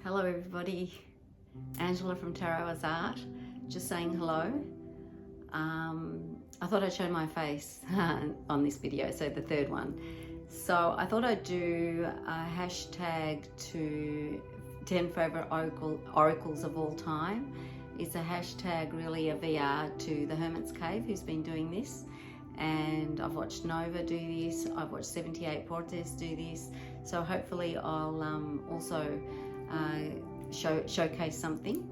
Hello everybody, Angela from Tarot as Art, just saying hello. I thought I'd show my face on this video, so the third one. So I thought I'd do a hashtag to 10 favorite oracles of all time. It's a hashtag, really a VR to the Hermits Cave, who's been doing this. And I've watched Nova do this, I've watched 78 Portes do this. So hopefully I'll also showcase something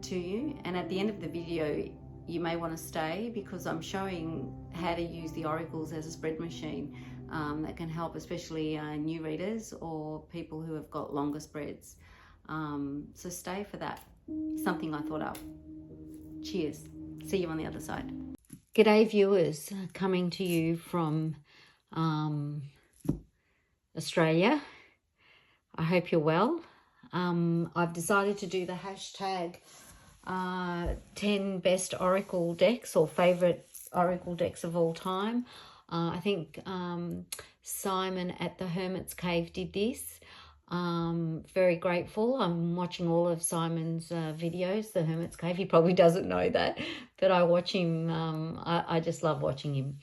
to you. And at the end of the video, you may want to stay because I'm showing how to use the oracles as a spread machine that can help especially new readers or people who have got longer spreads. So stay for that. Something I thought up. Cheers. See you on the other side. G'day viewers, coming to you from Australia. I hope you're well. I've decided to do the hashtag 10 best oracle decks or favourite oracle decks of all time. I think Simon at the Hermits Cave did this. Very grateful. I'm watching all of Simon's videos, the Hermits Cave. He probably doesn't know that, but I watch him. I just love watching him.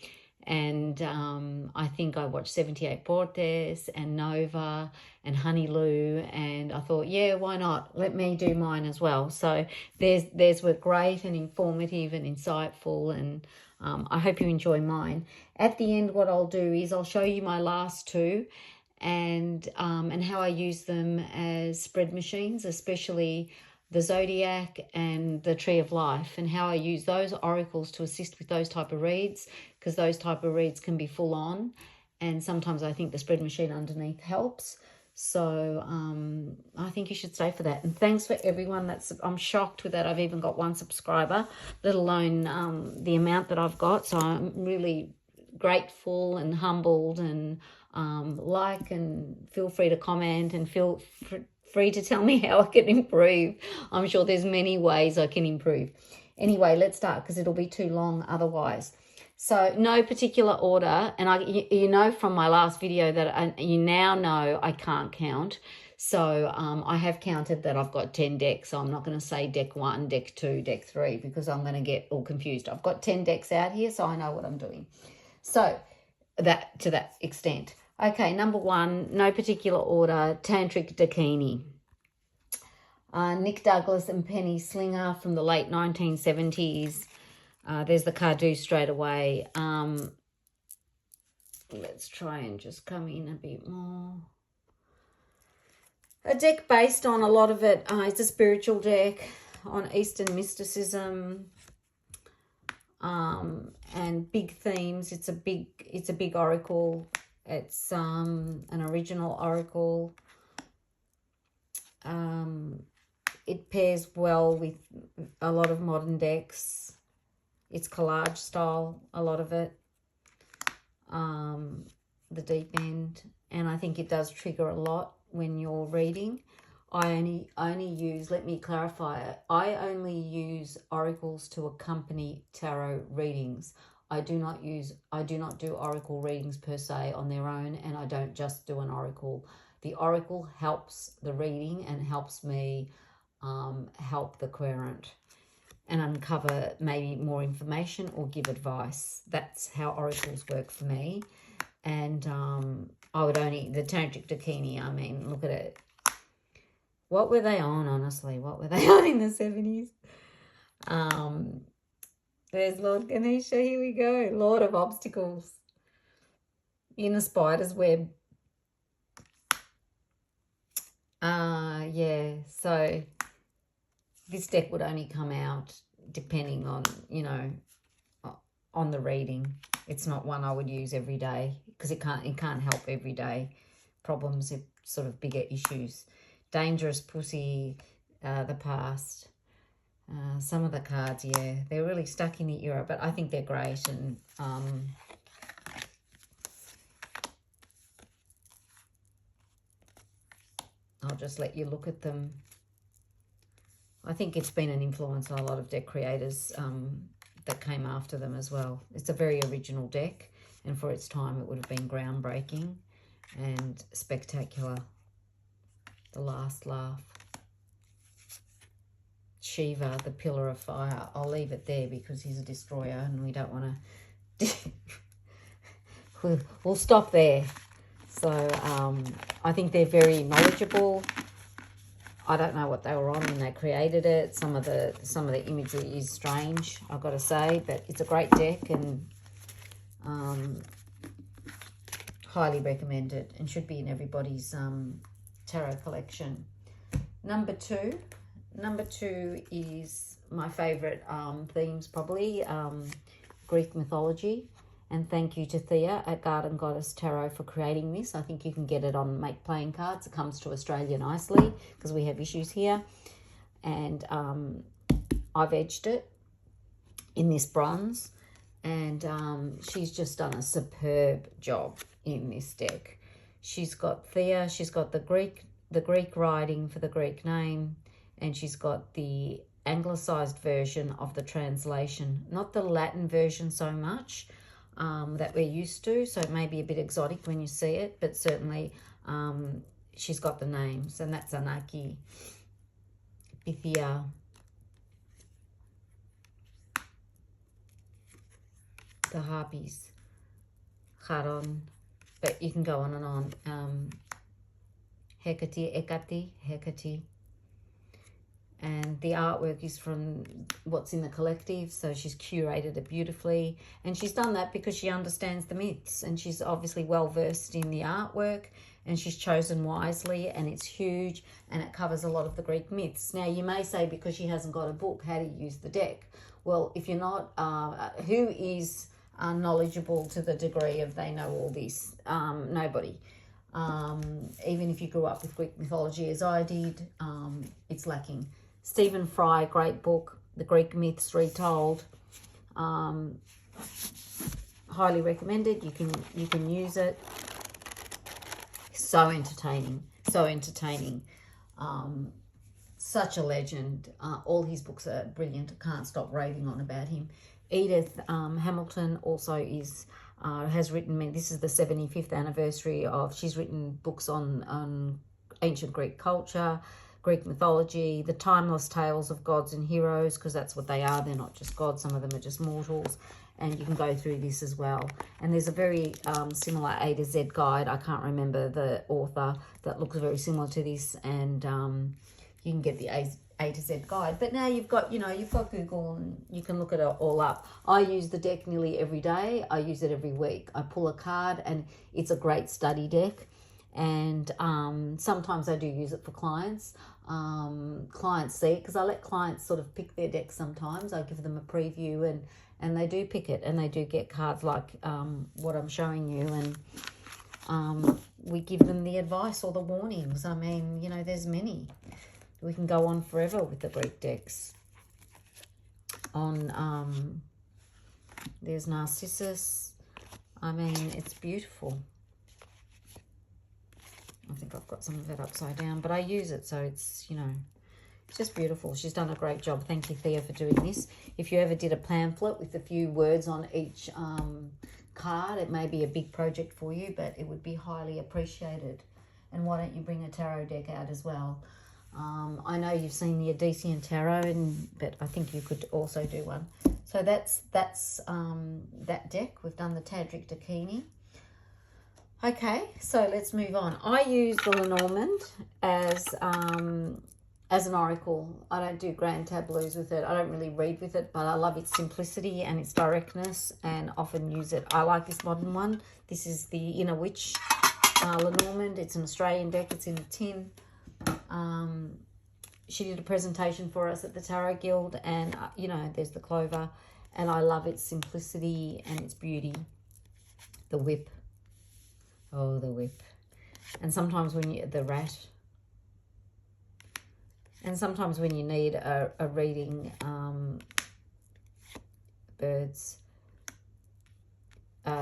And I think I watched 78 Portes and Nova and Honey Lou, and I thought, yeah, why not? Let me do mine as well. So theirs were great and informative and insightful, and I hope you enjoy mine. At the end, what I'll do is I'll show you my last two and how I use them as spread machines, especially the Zodiac and the Tree of Life, and how I use those oracles to assist with those type of reads, because those type of reads can be full on, and sometimes I think the spread machine underneath helps. So I think you should stay for that. And thanks for everyone I'm shocked with that I've even got one subscriber, let alone the amount that I've got. So I'm really grateful and humbled, and like and feel free to comment and feel free to tell me how I can improve. I'm sure there's many ways I can improve. Anyway, let's start because it'll be too long otherwise. So no particular order, and you know from my last video that you now know I can't count. So I have counted that I've got 10 decks, so I'm not going to say deck 1, deck 2, deck 3 because I'm going to get all confused. I've got 10 decks out here, so I know what I'm doing. So that to that extent. Okay, number 1, no particular order, Tantric Dakini. Nick Douglas and Penny Slinger from the late 1970s. There's the Cardew straight away. Let's try and just come in a bit more. A deck based on a lot of it. It's a spiritual deck on Eastern mysticism and big themes. It's a big oracle. It's an original oracle. It pairs well with a lot of modern decks. It's collage style, a lot of it. The deep end, and I think it does trigger a lot when you're reading. I only use, let me clarify it, I only use oracles to accompany tarot readings. I do not do oracle readings per se on their own, and I don't just do an oracle. The oracle helps the reading and helps me help the querent and uncover maybe more information or give advice. That's how oracles work for me. And I would only, the Tantric Dakini, I mean, look at it. What were they on, honestly? What were they on in the 70s? There's Lord Ganesha, here we go. Lord of Obstacles in a spider's web. Yeah, so this deck would only come out depending on, you know, on the reading. It's not one I would use every day because it can't help everyday problems. It's sort of bigger issues. Dangerous Pussy, the past. Some of the cards, yeah, they're really stuck in the era, but I think they're great. And I'll just let you look at them. I think it's been an influence on a lot of deck creators that came after them as well. It's a very original deck, and for its time it would have been groundbreaking and spectacular. The Last Laugh. Shiva, the Pillar of Fire. I'll leave it there because he's a destroyer and we don't want to... we'll stop there. So I think they're very knowledgeable. I don't know what they were on when they created it. Some of the imagery is strange, I've got to say, but it's a great deck and highly recommended and should be in everybody's tarot collection. Number two is my favorite themes, probably Greek mythology. And thank you to Theia at Garden Goddess Tarot for creating this. I think you can get it on Make Playing Cards. It comes to Australia nicely because we have issues here. And I've edged it in this bronze. And she's just done a superb job in this deck. She's got Theia. She's got the Greek writing for the Greek name. And she's got the anglicized version of the translation. Not the Latin version so much. That we're used to, so it may be a bit exotic when you see it, but certainly she's got the names, and that's Anaki, Pythia, the Harpies, Charon, but you can go on and on. Hecate. And the artwork is from what's in the collective, so she's curated it beautifully. And she's done that because she understands the myths, and she's obviously well-versed in the artwork, and she's chosen wisely, and it's huge, and it covers a lot of the Greek myths. Now, you may say, because she hasn't got a book, how do you use the deck? Well, if you're not, who is knowledgeable to the degree of they know all this? Nobody. Even if you grew up with Greek mythology as I did, it's lacking. Stephen Fry, great book, The Greek Myths Retold. Highly recommended. You can use it. So entertaining. Such a legend. All his books are brilliant. I can't stop raving on about him. Edith Hamilton also is has written, this is the 75th anniversary of, she's written books on ancient Greek culture, Greek mythology, the timeless tales of gods and heroes, because that's what they are. They're not just gods. Some of them are just mortals. And you can go through this as well. And there's a very similar A to Z guide. I can't remember the author that looks very similar to this. And you can get the A to Z guide. But now you've got Google, and you can look it all up. I use the deck nearly every day. I use it every week. I pull a card, and it's a great study deck. And sometimes I do use it for clients. Clients see it, because I let clients sort of pick their deck sometimes. I give them a preview, and they do pick it, and they do get cards like what I'm showing you, and we give them the advice or the warnings. I mean, there's many. We can go on forever with the Greek decks. There's Narcissus. I mean, it's beautiful. I think I've got some of it upside down, but I use it, so it's, it's just beautiful. She's done a great job. Thank you, Theia, for doing this. If you ever did a pamphlet with a few words on each card, it may be a big project for you, but it would be highly appreciated. And why don't you bring a tarot deck out as well? I know you've seen the Odyssean Tarot, but I think you could also do one. So that's that deck. We've done the Tantric Dakini. Okay, so let's move on. I use the Lenormand as an oracle. I don't do grand tableaus with it. I don't really read with it, but I love its simplicity and its directness, and often use it. I like this modern one. This is the Inner Witch Lenormand. It's an Australian deck. It's in a tin. She did a presentation for us at the Tarot Guild, and there's the clover, and I love its simplicity and its beauty. The whip. Oh, the whip. And sometimes the rat. And sometimes when you need a reading, birds.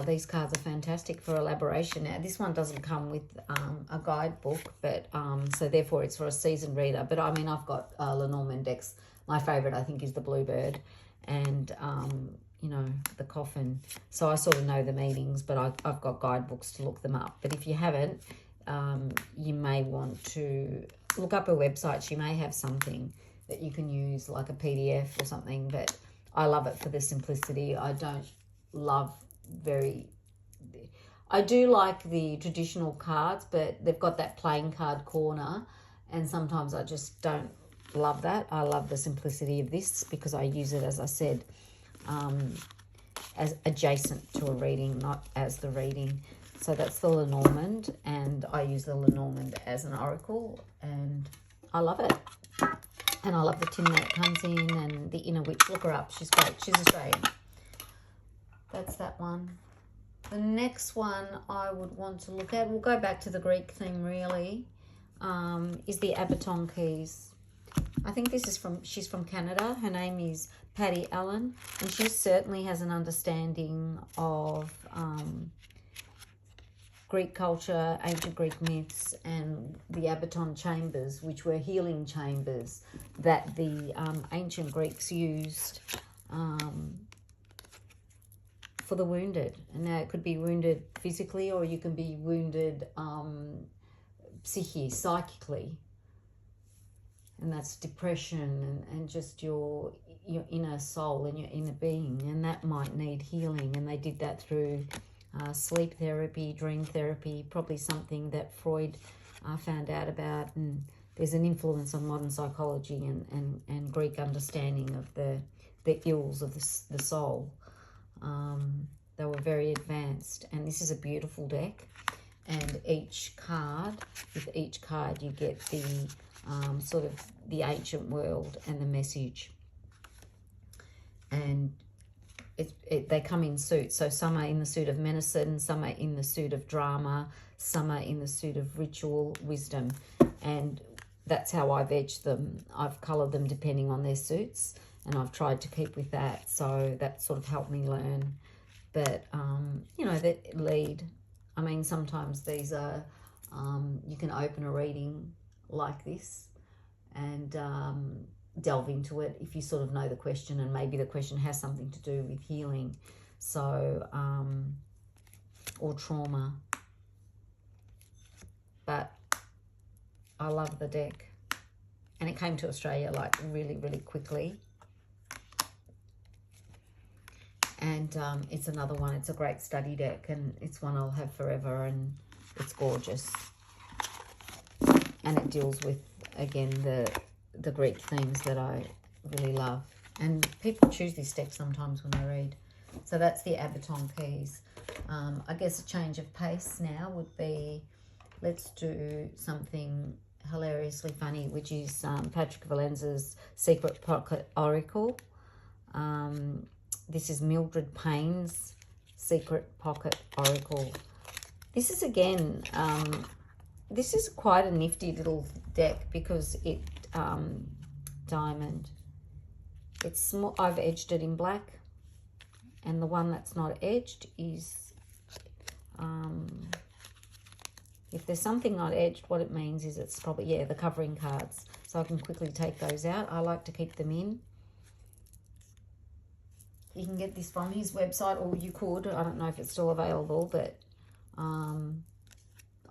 These cards are fantastic for elaboration. Now, this one doesn't come with a guidebook, but so therefore it's for a seasoned reader. But I mean, I've got Lenormand decks. My favourite, I think, is the Bluebird, and the Coffin. So I sort of know the meanings, but I've got guidebooks to look them up. But if you haven't, you may want to look up her website. She may have something that you can use, like a PDF or something, but I love it for the simplicity. I don't love I do like the traditional cards, but they've got that playing card corner, and sometimes I just don't love that. I love the simplicity of this because I use it, as I said, as adjacent to a reading, not as the reading. So that's the Lenormand, and I use the Lenormand as an oracle, and I love it. And I love the tin that it comes in, and the Inner Witch. Look her up. She's great. She's Australian. That's that one. The next one I would want to look at, we'll go back to the Greek theme really, is the Abaton keys. I think this is she's from Canada. Her name is Patti Allen, and she certainly has an understanding of Greek culture, ancient Greek myths, and the Abaton chambers, which were healing chambers that the ancient Greeks used for the wounded. And now it could be wounded physically, or you can be wounded psychically. And that's depression and just your inner soul and your inner being, and that might need healing. And they did that through sleep therapy, dream therapy, probably something that Freud found out about. And there's an influence on modern psychology and Greek understanding of the ills of the soul. They were very advanced, and this is a beautiful deck. And with each card you get the sort of the ancient world and the message. And they come in suits. So some are in the suit of medicine, some are in the suit of drama, some are in the suit of ritual, wisdom. And that's how I've edged them. I've coloured them depending on their suits, and I've tried to keep with that. So that sort of helped me learn. But, that lead. I mean, sometimes these are, you can open a reading like this and delve into it if you sort of know the question, and maybe the question has something to do with healing, so or trauma. But I love the deck, and it came to Australia like really, really quickly. And it's another one. It's a great study deck, and it's one I'll have forever, and it's gorgeous. And it deals with, again, the Greek themes that I really love. And people choose this deck sometimes when they read. So that's the Abaton keys. I guess a change of pace now would be, let's do something hilariously funny, which is Patrick Valenza's Secret Pocket Oracle. This is Mildred Payne's Secret Pocket Oracle. This is, again, this is quite a nifty little deck because it, diamond, it's small. I've edged it in black, and the one that's not edged is, if there's something not edged, what it means is it's probably, yeah, the covering cards. So I can quickly take those out. I like to keep them in. You can get this from his website, or you could. I don't know if it's still available, but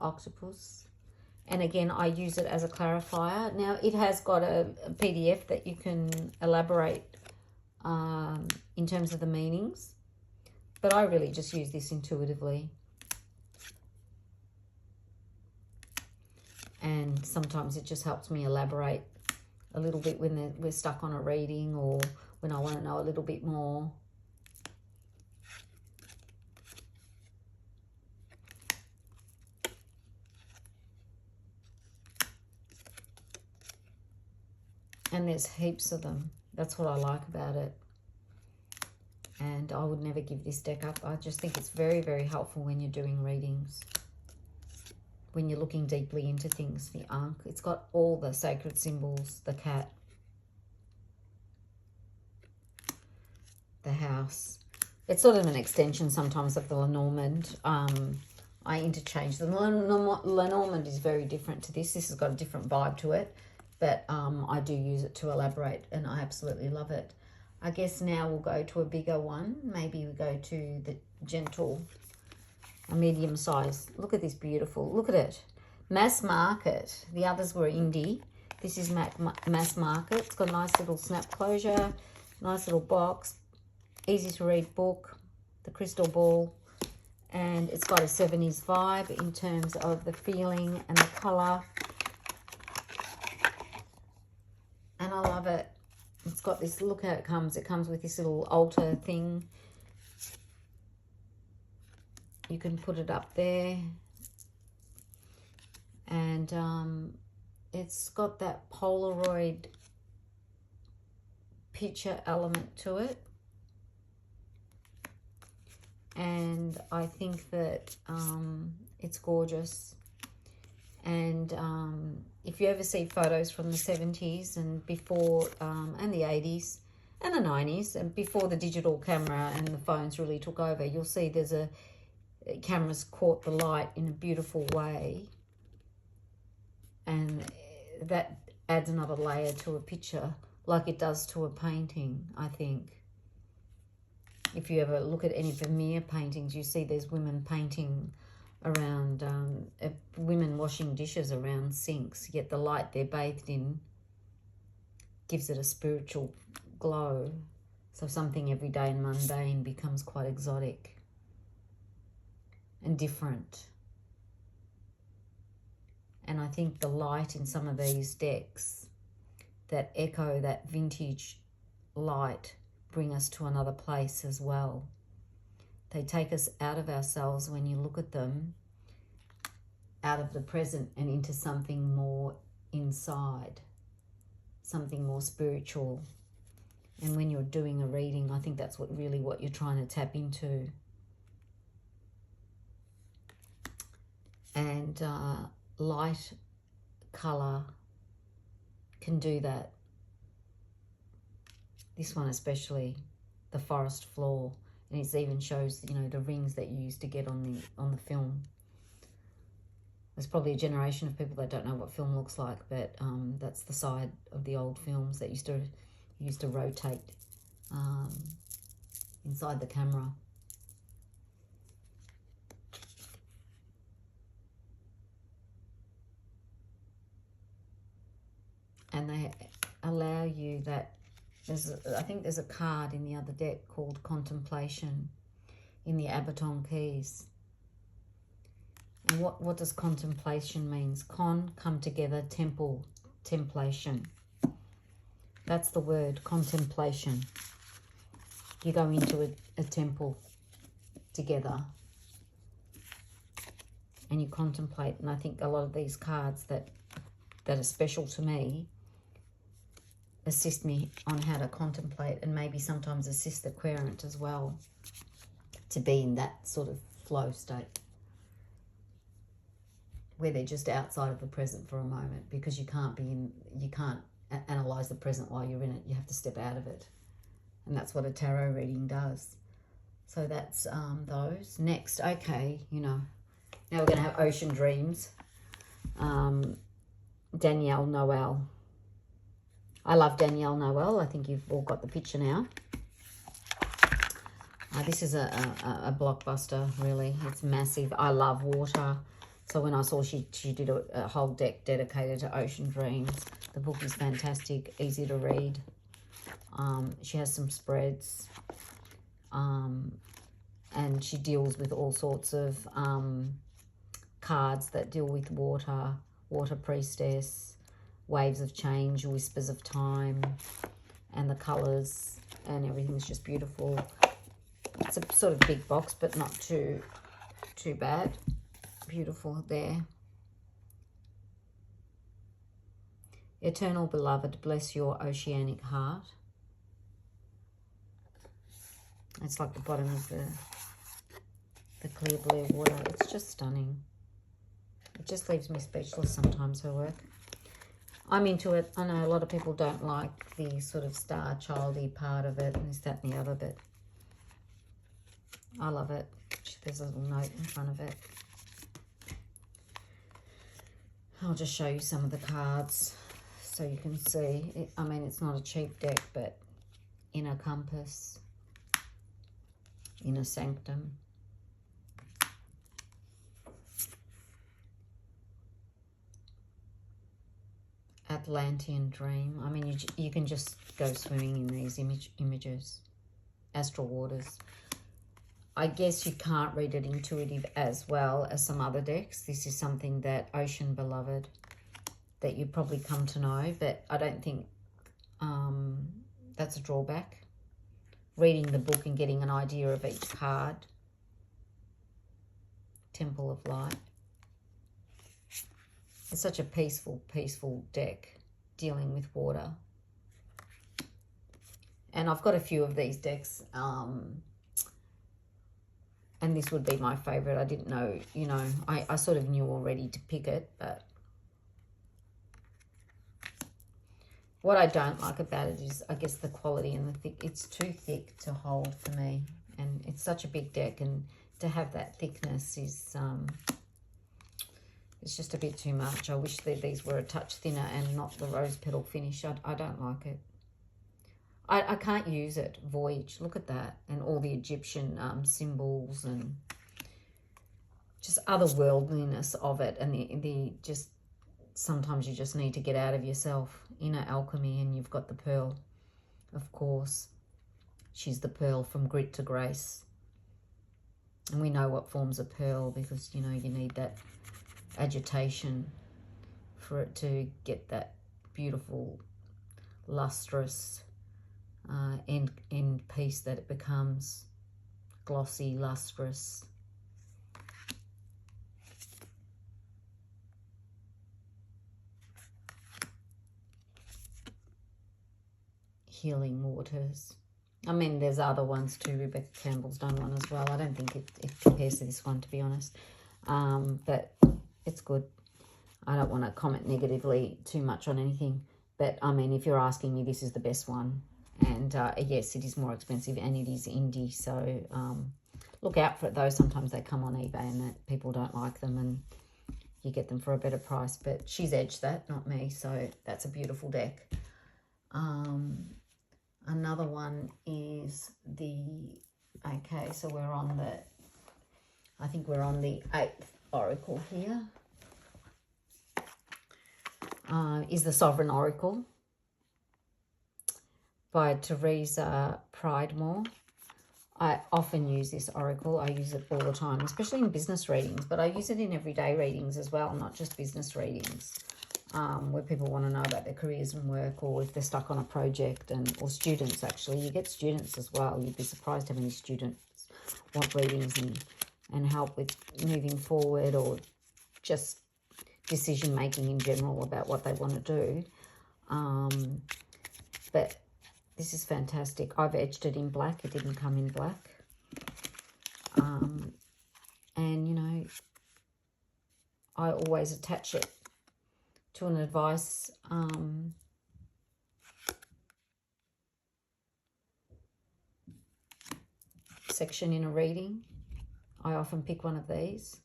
Octopus. And again, I use it as a clarifier. Now, it has got a PDF that you can elaborate in terms of the meanings, but I really just use this intuitively. And sometimes it just helps me elaborate a little bit when we're stuck on a reading, or when I want to know a little bit more. And there's heaps of them. That's what I like about it. And I would never give this deck up. I just think it's very, very helpful when you're doing readings. When you're looking deeply into things. The Ankh. It's got all the sacred symbols. The cat. The house. It's sort of an extension sometimes of the Lenormand. I interchange. The Lenormand is very different to this. This has got a different vibe to it. But I do use it to elaborate, and I absolutely love it. I guess now we'll go to a bigger one. Maybe we go to the gentle, a medium size. Look at this beautiful. Look at it. Mass market. The others were indie. This is mass market. It's got a nice little snap closure, nice little box, easy to read book, the crystal ball, and it's got a 70s vibe in terms of the feeling and the colour. And I love it. It's got this, look how it comes. It comes with this little altar thing. You can put it up there. And it's got that Polaroid picture element to it. And I think that it's gorgeous. And if you ever see photos from the 70s and before, and the 80s and the 90s, and before the digital camera and the phones really took over, you'll see there's cameras caught the light in a beautiful way. And that adds another layer to a picture, like it does to a painting, I think. If you ever look at any Vermeer paintings, you see there's women painting around, women washing dishes around sinks, yet the light they're bathed in gives it a spiritual glow. So something everyday and mundane becomes quite exotic and different. And I think the light in some of these decks that echo that vintage light bring us to another place as well. They take us out of ourselves when you look at them, out of the present and into something more inside, something more spiritual. And when you're doing a reading, I think that's what you're trying to tap into. And light colour can do that. This one especially, the forest floor, and it even shows, you know, the rings that you used to get on the film. There's probably a generation of people that don't know what film looks like, but that's the side of the old films that used to rotate inside the camera. And they allow you that, I think there's a card in the other deck called Contemplation in the Abaton keys. And what does contemplation means? Con, come together, temple, templation. That's the word, contemplation. You go into a temple together and you contemplate. And I think a lot of these cards that are special to me assist me on how to contemplate, and maybe sometimes assist the querent as well to be in that sort of flow state where they're just outside of the present for a moment, because you can't analyze the present while you're in it. You have to step out of it, and that's what a tarot reading does. So that's those. Next, okay, you know, now we're going to have Ocean Dreams. Danielle, Noel. I love Danielle, Noel. I think you've all got the picture now. This is a blockbuster, really. It's massive. I love water. So when I saw she did a whole deck dedicated to Ocean Dreams, the book is fantastic, easy to read. She has some spreads. And she deals with all sorts of cards that deal with water, water priestess, waves of change, whispers of time, and the colours and everything's just beautiful. It's a sort of big box, but not too bad. Beautiful there. Eternal beloved, bless your oceanic heart. It's like the bottom of the clear blue water. It's just stunning. It just leaves me speechless sometimes, her work. I'm into it. I know a lot of people don't like the sort of star childy part of it and this, that and the other, but I love it. There's a little note in front of it. I'll just show you some of the cards so you can see. I mean, it's not a cheap deck, but Inner Compass, Inner Sanctum, Atlantean Dream. I mean, you can just go swimming in these images. Astral waters. I guess you can't read it intuitive as well as some other decks. This is something that Ocean Beloved, that you probably come to know, but I don't think that's a drawback. Reading the book and getting an idea of each card. Temple of Light. It's such a peaceful, peaceful deck dealing with water. And I've got a few of these decks, and this would be my favourite. I didn't know, you know, I sort of knew already to pick it, but what I don't like about it is, I guess, the quality and the thick. It's too thick to hold for me, and it's such a big deck, and to have that thickness is, it's just a bit too much. I wish that these were a touch thinner and not the rose petal finish. I don't like it. I can't use it. Voyage, look at that. And all the Egyptian symbols and just otherworldliness of it. And the just, sometimes you just need to get out of yourself. Inner alchemy, and you've got the pearl, of course. She's the pearl from grit to grace. And we know what forms a pearl, because, you know, you need that agitation for it to get that beautiful, lustrous end piece that it becomes. Glossy, lustrous. Healing waters. I mean, there's other ones too. Rebecca Campbell's done one as well. I don't think it compares to this one, to be honest. But it's good. I don't want to comment negatively too much on anything. But, I mean, if you're asking me, this is the best one. And, yes, it is more expensive and it is indie. So, look out for it, though. Sometimes they come on eBay and that people don't like them and you get them for a better price. But she's edged that, not me. So, that's a beautiful deck. Another one is okay, so we're on I think we're on the 8th Oracle here. Is the Sovereign Oracle by Theresa Pridemore. I often use this oracle. I use it all the time, especially in business readings, but I use it in everyday readings as well, not just business readings, where people want to know about their careers and work, or if they're stuck on a project, or students, actually. You get students as well. You'd be surprised how many students want readings and help with moving forward, or just decision making in general about what they want to do. But this is fantastic. I've edged it in black. It didn't come in black. And, you know, I always attach it to an advice section in a reading. I often pick one of these.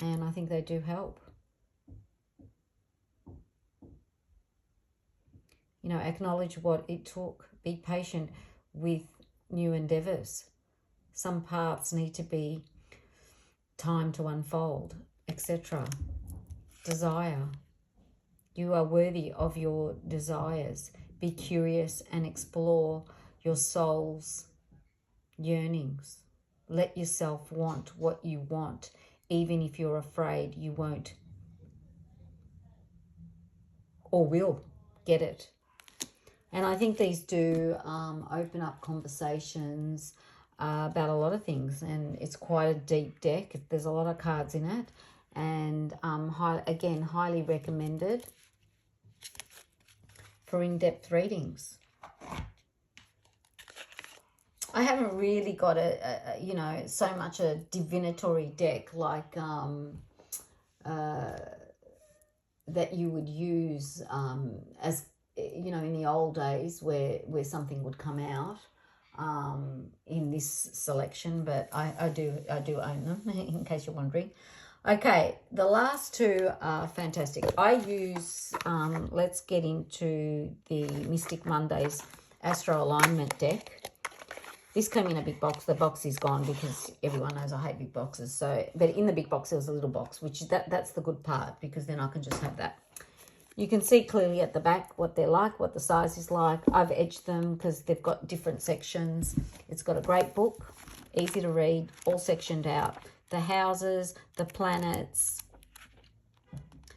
And I think they do help. You know, acknowledge what it took. Be patient with new endeavours. Some paths need to be time to unfold, etc. Desire. You are worthy of your desires. Be curious and explore your soul's yearnings. Let yourself want what you want, even if you're afraid you won't or will get it. And I think these do open up conversations about a lot of things, and it's quite a deep deck. There's a lot of cards in it, and again, highly recommended for in-depth readings. I haven't really got you know, so much a divinatory deck like that you would use as, you know, in the old days where something would come out in this selection, but I do own them in case you're wondering. Okay, the last two are fantastic. I use, let's get into the Mystic Mondays Astro Alignment deck. This came in a big box. The box is gone because everyone knows I hate big boxes. So, but in the big box there was a little box, which that's the good part, because then I can just have that. You can see clearly at the back what they're like, what the size is like. I've edged them because they've got different sections. It's got a great book, easy to read, all sectioned out. The houses, the planets,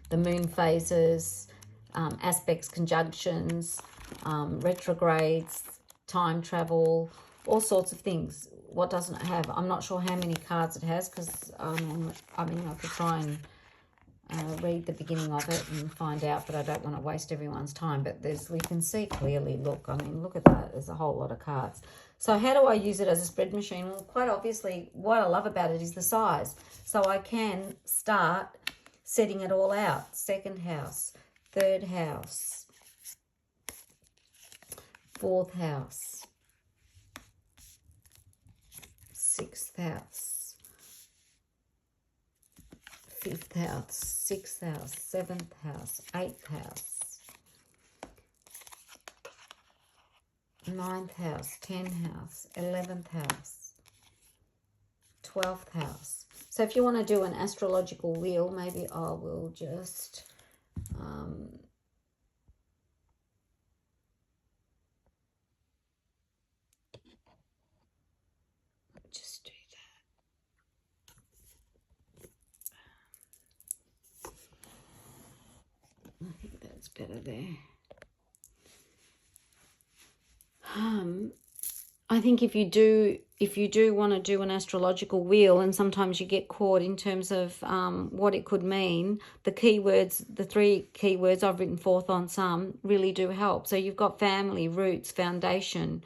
the moon phases, aspects, conjunctions, retrogrades, time travel, all sorts of things. What doesn't it have? I'm not sure how many cards it has, because I mean, I could try and read the beginning of it and find out, but I don't want to waste everyone's time. But we can see clearly, look, I mean, look at that. There's a whole lot of cards. So how do I use it as a spread machine? Well, quite obviously, what I love about it is the size. So I can start setting it all out. Second house, third house, fourth house, sixth house, fifth house, sixth house, seventh house, eighth house, ninth house, 10th house, 11th house, 12th house. So if you want to do an astrological wheel, maybe I will just do that. I think that's better there. I think if you do want to do an astrological wheel, and sometimes you get caught in terms of what it could mean, the keywords, the 3 keywords I've written forth on some, really do help. So you've got family, roots, foundation,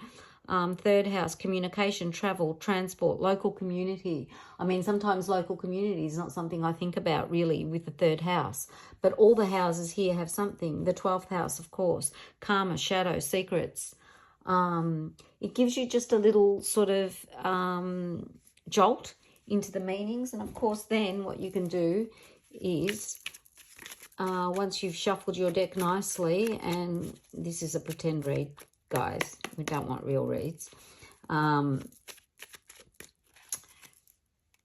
third house, communication, travel, transport, local community. I mean, sometimes local community is not something I think about really with the third house, but all the houses here have something. The 12th house, of course, karma, shadow, secrets. It gives you just a little sort of jolt into the meanings. And of course, then what you can do is, once you've shuffled your deck nicely, and this is a pretend read, guys, we don't want real reads,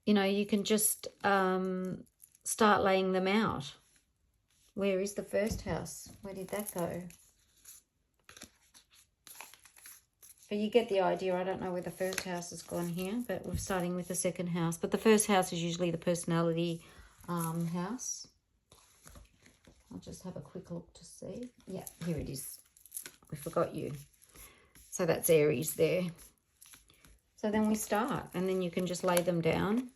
you know, you can just start laying them out. Where is the first house? Where did that go? But you get the idea. I don't know where the first house has gone here, but we're starting with the second house. But the first house is usually the personality house. I'll just have a quick look to see. Yeah, here it is. We forgot you. So that's Aries there. So then we start, and then you can just lay them down.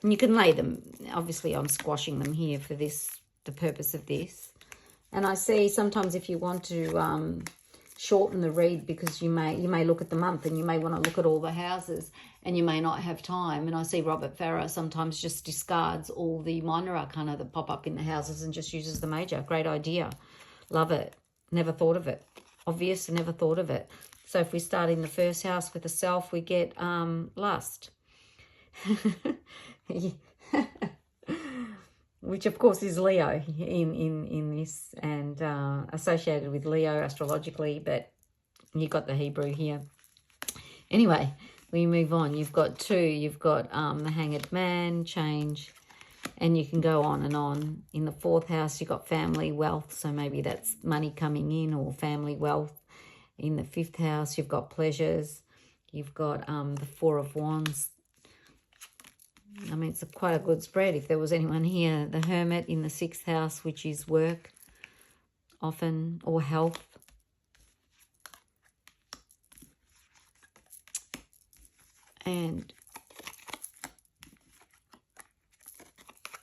And you can lay them, obviously I'm squashing them here for this, the purpose of this. And I see sometimes if you want to shorten the read, because you may look at the month and you may want to look at all the houses and you may not have time. And I see Robert Farah sometimes just discards all the minor arcana that pop up in the houses and just uses the major. Great idea. Love it. Never thought of it. Obvious, never thought of it. So if we start in the first house with the self, we get lust. Which of course is Leo in this, and associated with Leo astrologically, but you got the Hebrew here. Anyway, we move on. You've got 2. You've got the Hanged Man, change, and you can go on and on. In the 4th house, you've got family, wealth, so maybe that's money coming in or family wealth. In the 5th house, you've got pleasures. You've got the 4 of Wands. I mean, it's quite a good spread if there was anyone here. The Hermit in the 6th house, which is work, often, or health. And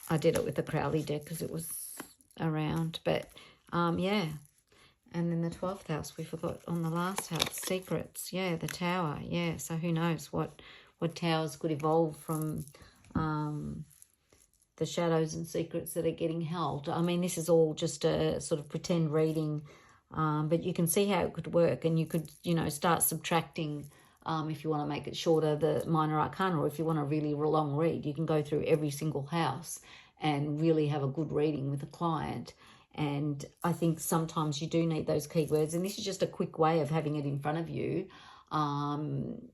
I did it with the Crowley deck because it was around. But, yeah. And then the 12th house, we forgot on the last house, secrets. Yeah, the Tower. Yeah, so who knows what towers could evolve from the shadows and secrets that are getting held. I mean, this is all just a sort of pretend reading, but you can see how it could work, and you could, you know, start subtracting if you want to make it shorter, the minor arcana, or if you want a really long read, you can go through every single house and really have a good reading with a client And I think sometimes you do need those keywords, and this is just a quick way of having it in front of you and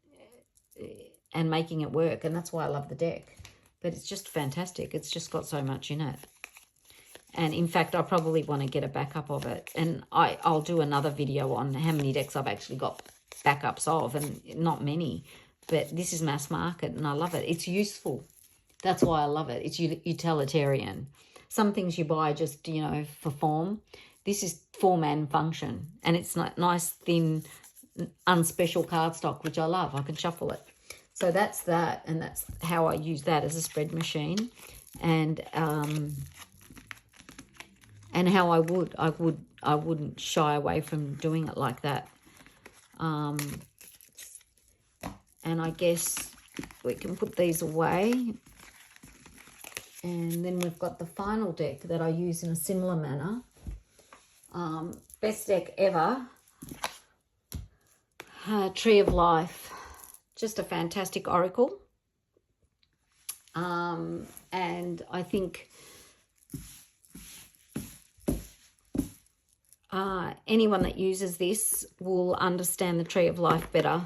making it work. And that's why I love the deck. But it's just fantastic. It's just got so much in it. And in fact, I probably want to get a backup of it. And I'll do another video on how many decks I've actually got backups of, and not many. But this is mass market, and I love it. It's useful. That's why I love it. It's utilitarian. Some things you buy just, you know, for form. This is form and function. And it's nice, thin, unspecial cardstock, which I love. I can shuffle it. So that's that, and that's how I use that as a spread machine. And how I wouldn't shy away from doing it like that. And I guess we can put these away. And then we've got the final deck that I use in a similar manner. Best deck ever. Tree of Life. Just a fantastic oracle. And I think anyone that uses this will understand the Tree of Life better.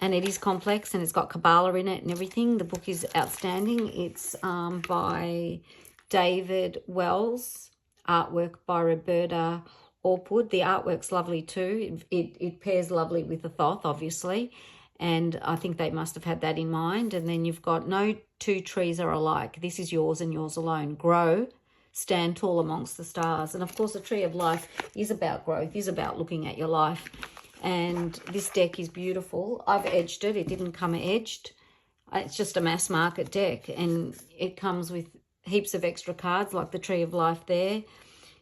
And it is complex, and it's got Kabbalah in it and everything. The book is outstanding. It's by David Wells, artwork by Roberta Orpwood. The artwork's lovely too. It pairs lovely with the Thoth, obviously. And I think they must have had that in mind. And then you've got no two trees are alike. This is yours and yours alone. Grow, stand tall amongst the stars. And of course, the Tree of Life is about growth, is about looking at your life. And this deck is beautiful. I've edged it. It didn't come edged. It's just a mass market deck. And it comes with heaps of extra cards like the Tree of Life there.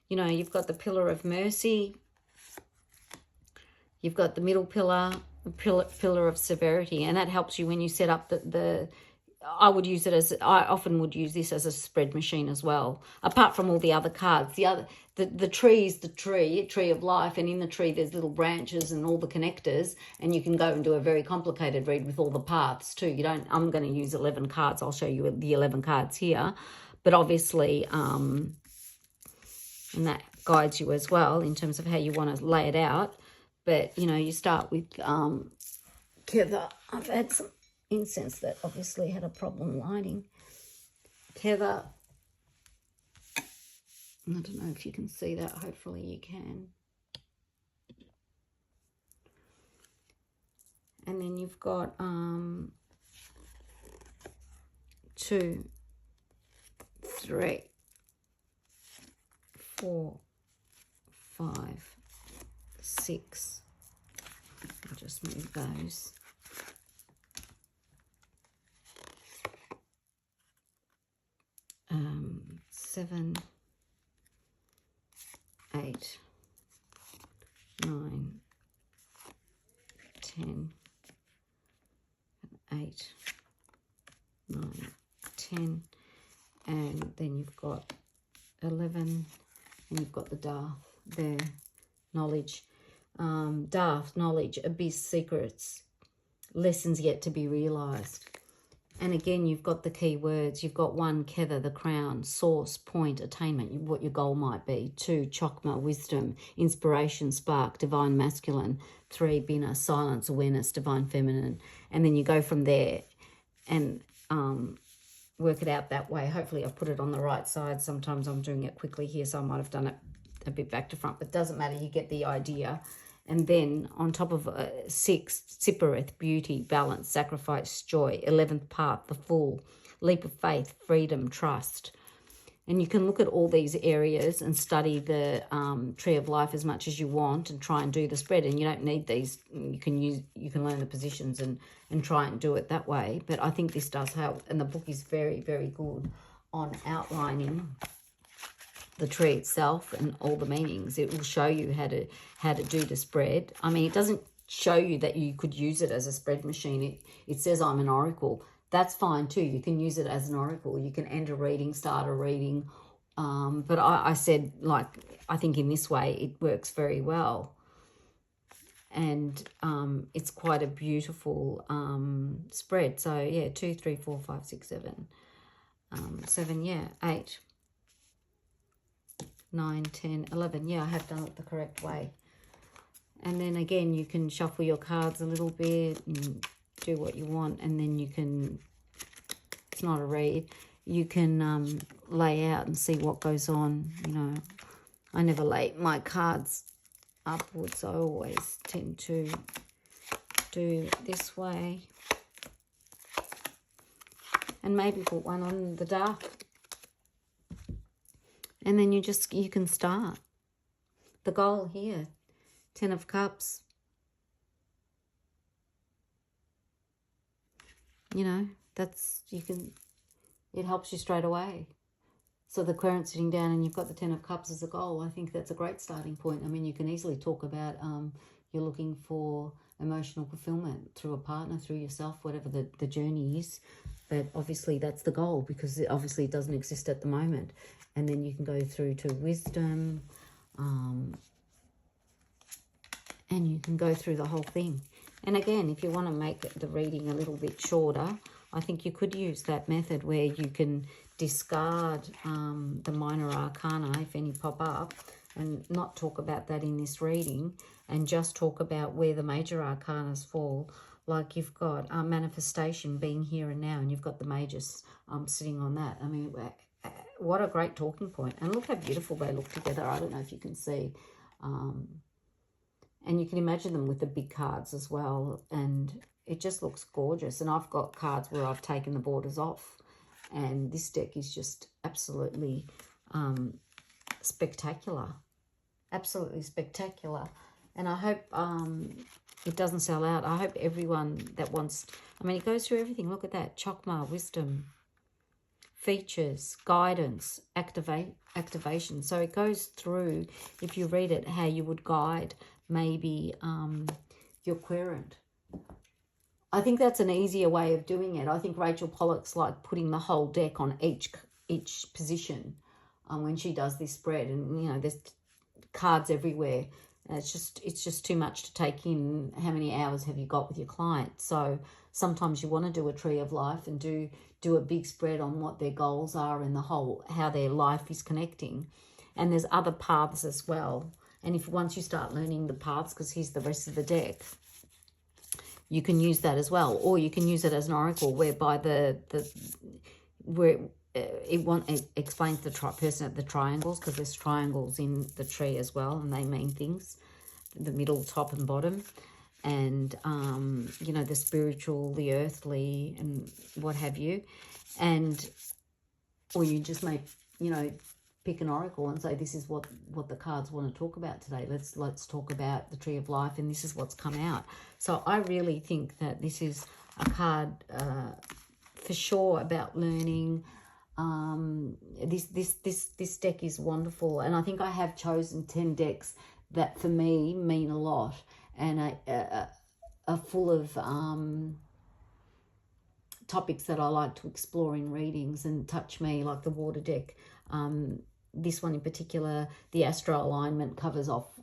You know, you've got the Pillar of Mercy. You've got the middle pillar, pillar of Severity. And that helps you when you set up I would use it as, I often would use this as a spread machine as well. Apart from all the other cards, the tree is the tree of life, and in the tree there's little branches and all the connectors, and you can go and do a very complicated read with all the paths too. I'm going to use 11 cards. I'll show you the 11 cards here, but obviously, and that guides you as well in terms of how you want to lay it out. But you know, you start with Heather. I've had some incense that obviously had a problem lighting. Heather, I don't know if you can see that. Hopefully you can. And then you've got 2, 3, 4, 5, 6. I'll just move those. 7, 8, 9, 10, 8, 9, 10, and then you've got 11, and you've got the Darth there, knowledge, Darth, knowledge, abyss, secrets, lessons yet to be realised. And again, you've got the key words. You've got 1, Kether, the crown, source, point, attainment, what your goal might be. 2, Chokma, wisdom, inspiration, spark, divine masculine. 3, Bina, silence, awareness, divine feminine. And then you go from there and work it out that way. Hopefully I've put it on the right side. Sometimes I'm doing it quickly here, so I might have done it a bit back to front, but it doesn't matter. You get the idea. And then on top of 6, Sippereth, beauty, balance, sacrifice, joy. 11th path, the Fool, leap of faith, freedom, trust. And you can look at all these areas and study the Tree of Life as much as you want and try and do the spread. And you don't need these. You can learn the positions and try and do it that way. But I think this does help. And the book is very, very good on outlining the tree itself and all the meanings. It will show you how to do the spread. I mean, it doesn't show you that you could use it as a spread machine. It says I'm an oracle. That's fine too. You can use it as an oracle. You can end a reading, start a reading. But I said, like, I think in this way it works very well. And it's quite a beautiful spread. So yeah, 2, 3, 4, 5, 6, 7. 7, yeah, 8. 9, 10, 11. Yeah, I have done it the correct way. And then again, you can shuffle your cards a little bit and do what you want. And then you can, it's not a read, you can lay out and see what goes on. You know, I never lay my cards upwards. I always tend to do this way. And maybe put one on the dark. And then you can start. The goal here, 10 of Cups. You know, it helps you straight away. So the Querent sitting down and you've got the 10 of Cups as a goal. I think that's a great starting point. I mean, you can easily talk about you're looking for emotional fulfillment through a partner, through yourself, whatever the journey is. But obviously that's the goal, because it obviously doesn't exist at the moment. And then you can go through to wisdom, and you can go through the whole thing. And again, if you want to make the reading a little bit shorter, I think you could use that method where you can discard the minor arcana, if any pop up, and not talk about that in this reading, and just talk about where the major arcanas fall. Like you've got manifestation being here and now, and you've got the majors sitting on that. I mean, what a great talking point. And look how beautiful they look together. I don't know if you can see. And you can imagine them with the big cards as well. And it just looks gorgeous. And I've got cards where I've taken the borders off. And this deck is just absolutely spectacular. Absolutely spectacular. And I hope it doesn't sell out. I hope everyone that wants... I mean, it goes through everything. Look at that. Chokmah, wisdom, features, guidance, activation. So it goes through, if you read it, how you would guide maybe your querent. I think that's an easier way of doing it. I think Rachel Pollock's like putting the whole deck on each position when she does this spread. And, you know, there's cards everywhere. It's just too much to take in. How many hours have you got with your client? So sometimes you want to do a tree of life and do a big spread on what their goals are and the whole, how their life is connecting. And there's other paths as well. And if once you start learning the paths, because here's the rest of the deck, you can use that as well. Or you can use it as an oracle, whereby it explains the person at the triangles, because there's triangles in the tree as well, and they mean things, the middle, top and bottom, and you know, the spiritual, the earthly, and what have you. And or you just may, you know, pick an oracle and say, this is what the cards want to talk about today. Let's talk about the tree of life, and this is what's come out. So I really think that this is a card for sure about learning. This deck is wonderful, and I think I have chosen 10 decks that for me mean a lot and are full of topics that I like to explore in readings and touch me, like the water deck. This one in particular, the Astro alignment, covers off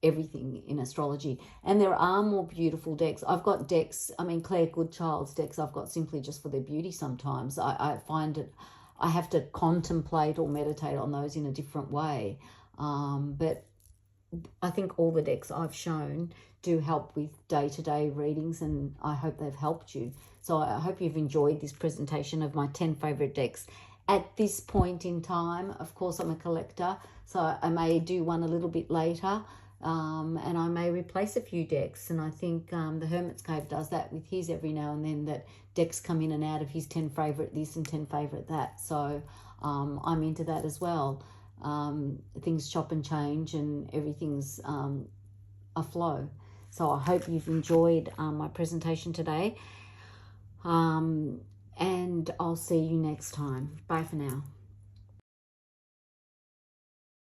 everything in astrology. And there are more beautiful decks. I've got decks, I mean, Claire Goodchild's decks I've got simply just for their beauty sometimes. I find it, I have to contemplate or meditate on those in a different way. But I think all the decks I've shown do help with day-to-day readings, and I hope they've helped you. So I hope you've enjoyed this presentation of my 10 favourite decks. At this point in time, of course, I'm a collector, so I may do one a little bit later, and I may replace a few decks. And I think the Hermits Cave does that with his every now and then, that decks come in and out of his 10 favourite this and 10 favourite that. So I'm into that as well. Things chop and change, and everything's a flow. So I hope you've enjoyed my presentation today. And I'll see you next time. Bye for now.